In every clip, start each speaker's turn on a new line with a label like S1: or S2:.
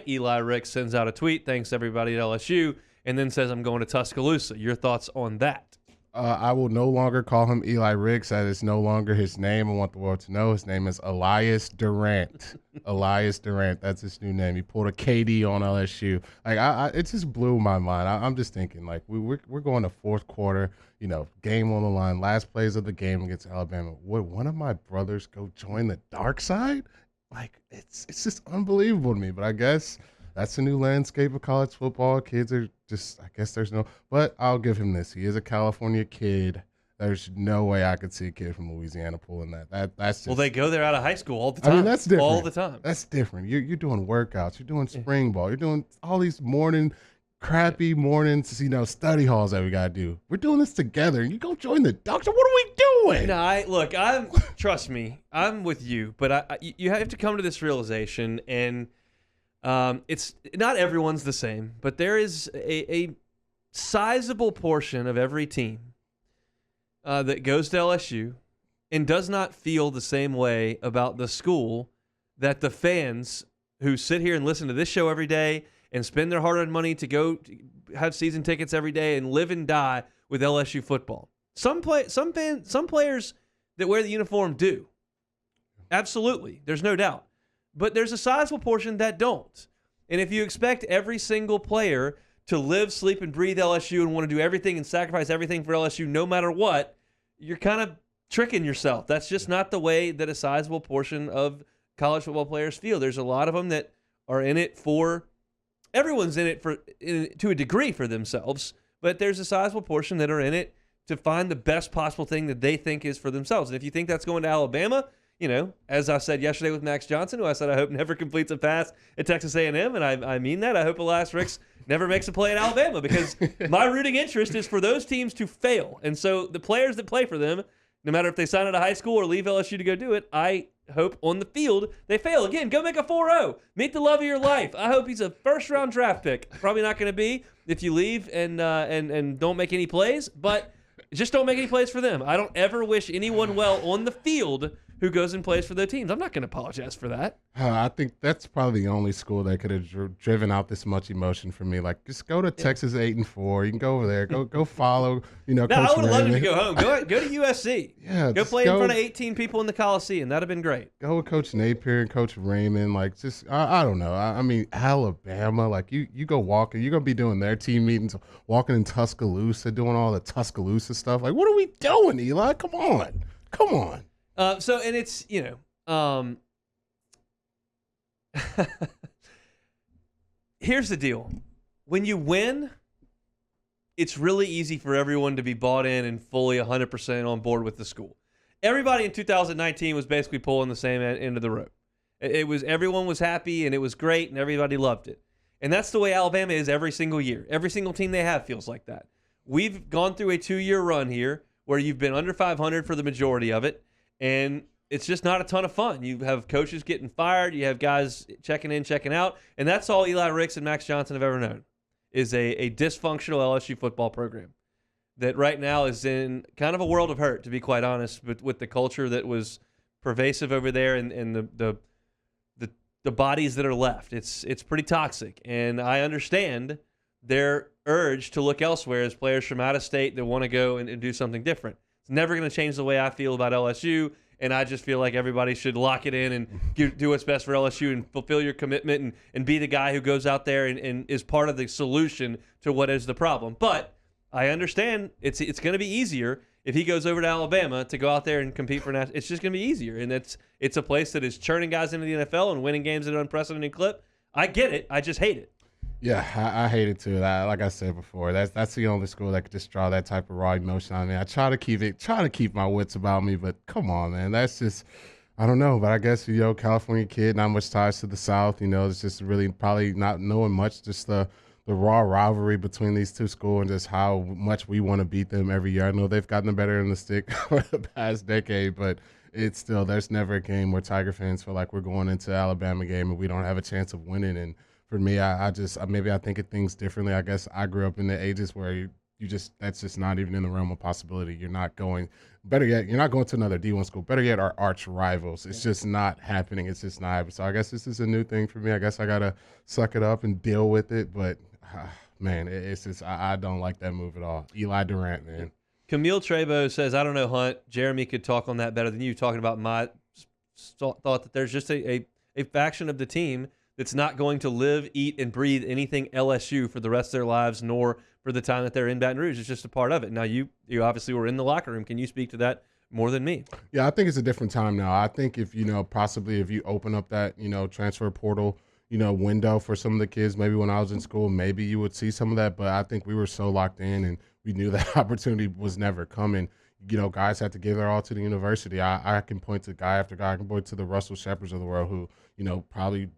S1: Eli Ricks sends out a tweet, thanks everybody at LSU, and then says, I'm going to Tuscaloosa. Your thoughts on that?
S2: I will no longer call him Eli Ricks. That is no longer his name. I want the world to know his name is Elias Durant. Elias Durant. That's his new name. He pulled a KD on LSU. Like, it just blew my mind. I'm just thinking, like, we're going to fourth quarter, game on the line, last plays of the game against Alabama. Would one of my brothers go join the dark side? Like, it's just unbelievable to me. But I guess that's the new landscape of college football. Kids are just, I guess there's no, but I'll give him this. He is a California kid. There's no way I could see a kid from Louisiana pulling that. That's just,
S1: well, they go there out of high school all the time.
S2: I mean, that's different.
S1: All the time.
S2: That's different. You're doing workouts. You're doing spring ball. You're doing all these crappy mornings, study halls that we got to do. We're doing this together. And you go join the doctor. What are we doing?
S1: No, trust me, I'm with you, but you have to come to this realization, and it's not everyone's the same, but there is a sizable portion of every team that goes to LSU and does not feel the same way about the school that the fans who sit here and listen to this show every day and spend their hard-earned money to go have season tickets every day and live and die with LSU football. Some players that wear the uniform do. Absolutely. There's no doubt. But there's a sizable portion that don't. And if you expect every single player to live, sleep, and breathe LSU and want to do everything and sacrifice everything for LSU no matter what, you're kind of tricking yourself. That's just not the way that a sizable portion of college football players feel. There's a lot of them that are in it for – everyone's in it to a degree for themselves, but there's a sizable portion that are in it to find the best possible thing that they think is for themselves. And if you think that's going to Alabama – as I said yesterday with Max Johnson, who I said I hope never completes a pass at Texas A&M, and I mean that. I hope Elias Ricks never makes a play at Alabama, because my rooting interest is for those teams to fail. And so the players that play for them, no matter if they sign out of high school or leave LSU to go do it, I hope on the field they fail. Again, go make a 4-0. Meet the love of your life. I hope he's a first-round draft pick. Probably not going to be if you leave and don't make any plays, but just don't make any plays for them. I don't ever wish anyone well on the field who goes and plays for their teams. I'm not going to apologize for that.
S2: I think that's probably the only school that could have driven out this much emotion for me. Like, just go to Texas 8-4. You can go over there. Go follow.
S1: No,
S2: Coach
S1: I would have loved him to
S2: Raymond.
S1: go home. Go to USC.
S2: Yeah,
S1: go play in front of 18 people in the Coliseum. That'd have been great.
S2: Go with Coach Napier and Coach Raymond. Like, just I don't know. I mean, Alabama. Like, you go walking. You're gonna be doing their team meetings, walking in Tuscaloosa, doing all the Tuscaloosa stuff. Like, what are we doing, Eli? Come on.
S1: And it's, here's the deal. When you win, it's really easy for everyone to be bought in and fully 100% on board with the school. Everybody in 2019 was basically pulling the same end of the rope. Everyone was happy and it was great and everybody loved it. And that's the way Alabama is every single year. Every single team they have feels like that. We've gone through a 2-year run here where you've been under 500 for the majority of it. And it's just not a ton of fun. You have coaches getting fired. You have guys checking in, checking out. And that's all Eli Ricks and Max Johnson have ever known, is a dysfunctional LSU football program that right now is in kind of a world of hurt, to be quite honest, with the culture that was pervasive over there and the bodies that are left. It's pretty toxic. And I understand their urge to look elsewhere as players from out of state that want to go and do something different. It's never going to change the way I feel about LSU, and I just feel like everybody should lock it in and do what's best for LSU and fulfill your commitment and be the guy who goes out there and is part of the solution to what is the problem. But I understand it's going to be easier if he goes over to Alabama to go out there and compete for national. It's just going to be easier, and it's a place that is churning guys into the NFL and winning games at an unprecedented clip. I get it. I just hate it.
S2: Yeah, I hate it too. Like I said before, that's the only school that could just draw that type of raw emotion on me. I try to keep my wits about me, but come on, man, that's just, I don't know. But I guess California kid, not much ties to the South. It's just really probably not knowing much, just the raw rivalry between these two schools and just how much we want to beat them every year. I know they've gotten better in the stick for the past decade, but it's still, there's never a game where Tiger fans feel like we're going into an Alabama game and we don't have a chance of winning. And for me, I think of things differently. I guess I grew up in the ages where that's just not even in the realm of possibility. You're not going. Better yet, you're not going to another D1 school. Better yet, our arch rivals. It's just not happening. It's just not happening. So I guess this is a new thing for me. I guess I gotta suck it up and deal with it. But man, it's just I don't like that move at all. Eli Durant, man.
S1: Camille Trebo says, I don't know, Hunt. Jeremy could talk on that better than you, talking about my thought that there's just a faction of the team that's not going to live, eat, and breathe anything LSU for the rest of their lives, nor for the time that they're in Baton Rouge. It's just a part of it. Now, you obviously were in the locker room. Can you speak to that more than me?
S2: Yeah, I think it's a different time now. I think if, possibly if you open up that, transfer portal, window for some of the kids, maybe when I was in school, maybe you would see some of that. But I think we were so locked in and we knew that opportunity was never coming. Guys had to give their all to the university. I can point to guy after guy. I can point to the Russell Shepards of the world who, probably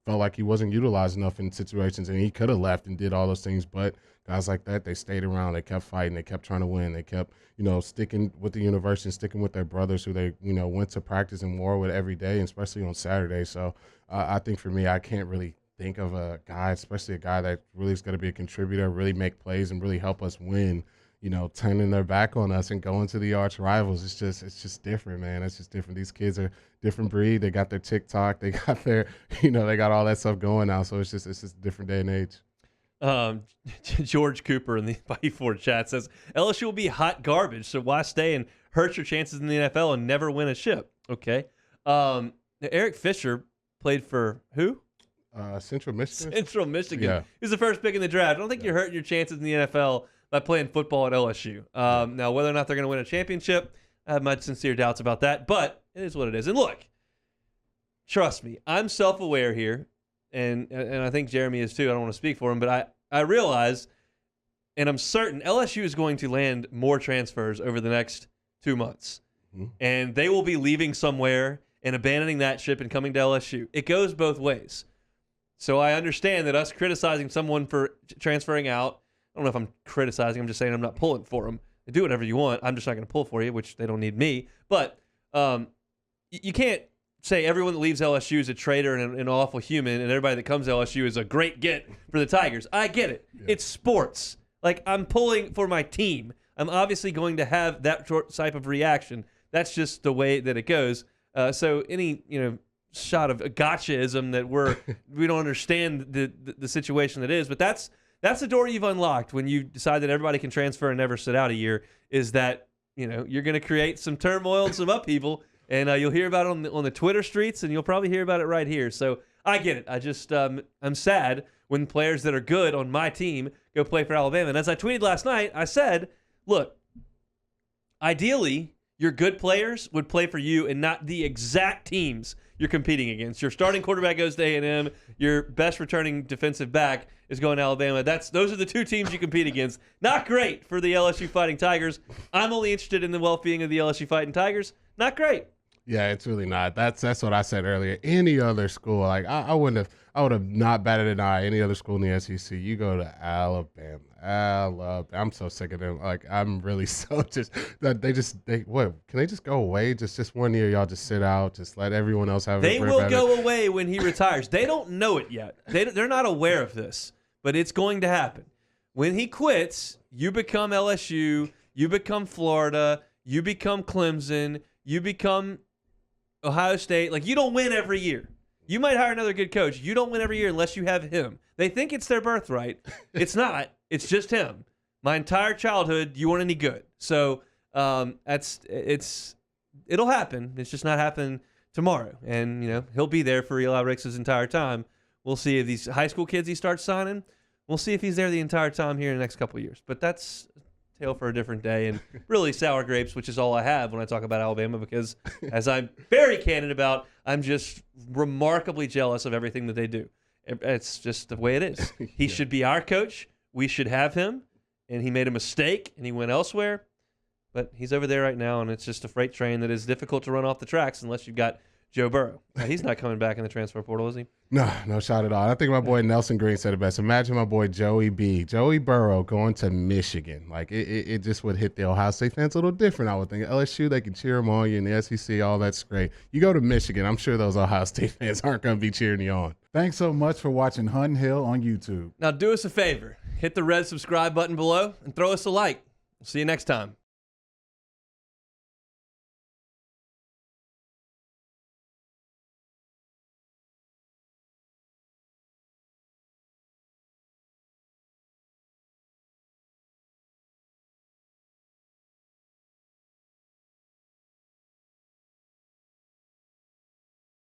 S2: felt like he wasn't utilized enough in situations and he could have left and did all those things. But guys like that, they stayed around. They kept fighting. They kept trying to win. They kept, sticking with the university, sticking with their brothers who they, went to practice and war with every day, and especially on Saturday. So I think for me, I can't really think of a guy, especially a guy that really is going to be a contributor, really make plays and really help us win, turning their back on us and going to the arch rivals. It's just different, man. It's just different. These kids are different breed. They got their TikTok. They got their, they got all that stuff going now. So it's just a different day and age.
S1: George Cooper in the Body 4 chat says, LSU will be hot garbage, so why stay and hurt your chances in the NFL and never win a ship? Okay. Eric Fisher played for who?
S2: Central Michigan.
S1: Central Michigan.
S2: Yeah.
S1: He was the first pick in the draft. I don't think you're hurting your chances in the NFL by playing football at LSU. Now, whether or not they're going to win a championship, I have my sincere doubts about that, but it is what it is. And look, trust me, I'm self-aware here, and I think Jeremy is too. I don't want to speak for him, but I realize, and I'm certain, LSU is going to land more transfers over the next 2 months. Mm-hmm. And they will be leaving somewhere and abandoning that ship and coming to LSU. It goes both ways. So I understand that us criticizing someone for transferring out, I don't know if I'm criticizing, I'm just saying I'm not pulling for them. Do whatever you want. I'm just not going to pull for you, which they don't need me. But you can't say everyone that leaves LSU is a traitor and an awful human, and everybody that comes to LSU is a great get for the Tigers. I get it. Yeah. It's sports. Like, I'm pulling for my team. I'm obviously going to have that type of reaction. That's just the way that it goes. So any, shot of gotchaism that we don't understand the situation that is, but that's the door you've unlocked when you decide that everybody can transfer and never sit out a year, is that, you're going to create some turmoil and some upheaval, and you'll hear about it on the Twitter streets, and you'll probably hear about it right here. So I get it. I just, I'm sad when players that are good on my team go play for Alabama. And as I tweeted last night, I said, look, ideally, your good players would play for you and not the exact teams you're competing against. Your starting quarterback goes to A&M. Your best returning defensive back is going to Alabama. Those are the two teams you compete against. Not great for the LSU Fighting Tigers. I'm only interested in the well-being of the LSU Fighting Tigers. Not great.
S2: Yeah, it's really not. That's what I said earlier. Any other school, like I would have not batted an eye. Any other school in the SEC, you go to Alabama. I'm so sick of them. Like, I'm really so just that what? Can they just go away? Just 1 year, y'all just sit out. Just let everyone else have.
S1: They will go away when he retires. They don't know it yet. They're not aware of this, but it's going to happen. When he quits, you become LSU. You become Florida. You become Clemson. You become Ohio State. Like, you don't win every year. You might hire another good coach. You don't win every year unless you have him. They think it's their birthright. It's not. It's just him. My entire childhood, you weren't any good. So it'll happen. It's just not happening tomorrow. And, he'll be there for Elias Ricks' entire time. We'll see if these high school kids he starts signing, we'll see if he's there the entire time here in the next couple of years. But that's tale for a different day, and really sour grapes, which is all I have when I talk about Alabama, because as I'm very candid about, I'm just remarkably jealous of everything that they do. It's just the way it is. He should be our coach. We should have him, and he made a mistake, and he went elsewhere, but he's over there right now, and it's just a freight train that is difficult to run off the tracks unless you've got Joe Burrow. Now, he's not coming back in the transfer portal, is he?
S2: No shot at all. I think my boy Nelson Green said it best. Imagine my boy Joey Burrow going to Michigan. Like, it just would hit the Ohio State fans a little different, I would think. LSU, they can cheer them on. You in the SEC, all that's great. You go to Michigan, I'm sure those Ohio State fans aren't going to be cheering you on.
S3: Thanks so much for watching Hunt and Hill on YouTube.
S1: Now, do us a favor. hit the red subscribe button below and throw us a like. We'll see you next time.